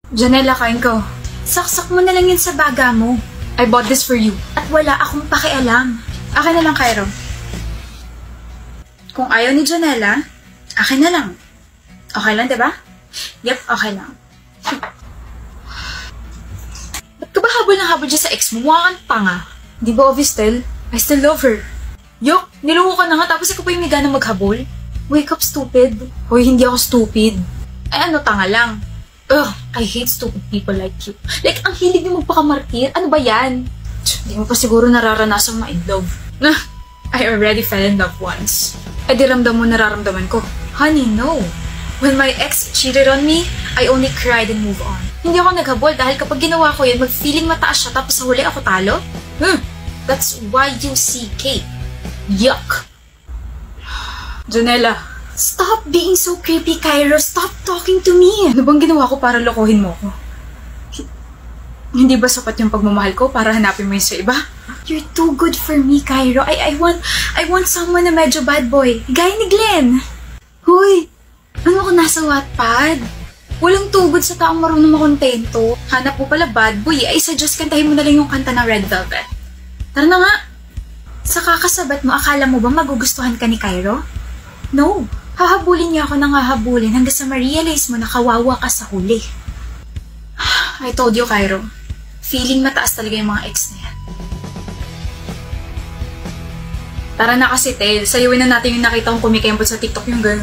Janela, kain ko. Saksak mo na lang yun sa baga mo. I bought this for you. At wala akong pakialam. Akin na lang, Cairo. Kung ayaw ni Janela, akin na lang. Okay lang, diba? Yep, okay lang. Ba't ka ba habol ng habol dyan sa ex mo? Mukha kang tanga. Di ba obvious, Tel? I still love her. Yok, niloko ka na nga tapos ikaw pa yung may ganang maghabol? Wake up, stupid. Hoy, hindi ako stupid. Ay ano, tanga lang. Ugh, I hate stupid people like you. Like, ang hilig niyo magpakamartir. Ano ba yan? Hindi mo pa siguro nararanasang ma-in love. I already fell in love once. Eh di ramdam mo nararamdaman ko. Honey, no. When my ex cheated on me, I only cried and moved on. Hindi ako naghabol dahil kapag ginawa ko yun, mag-feeling mataas siya tapos sa huli ako talo? That's Y-U-C-K. Yuck. Janela. Stop being so creepy, Cairo. Stop talking to me. Ano bang ginawa ko para lokohin mo ko? Hindi ba sapat yung pagmamahal ko para hanapin mo yun sa iba? You're too good for me, Cairo. I want someone na medyo bad boy. Gaya ni Glenn. Hoy, ano ko nasa Wattpad? Walang tugod sa taong marunong makontento. Hanap mo pala bad boy. I suggest kantahin mo na lang yung kanta ng Red Velvet. Tara na nga. Sa kakasabat mo, akala mo ba magugustuhan ka ni Cairo? No. Hahabulin niya ako nang hahabulin hanggang sa ma-realize mo na kawawa ka sa huli. I told you, Cairo. Feeling mataas talaga yung mga ex na yan. Tara na kasi, Tel. Sayawin na natin yung nakita kong kumikembot sa TikTok yung girl.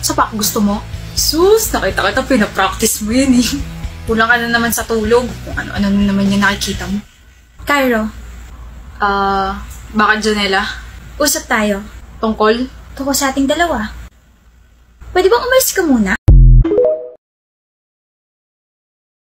Sapak, gusto mo? Sus, nakita kita, pinapractice mo yun eh. Kulang ka na naman sa tulog. Kung ano-ano na naman yung nakikita mo. Cairo. Bakit Janela? Usap tayo. Tungkol? Tungkol sa ating dalawa. Pwede bang umalis ka muna?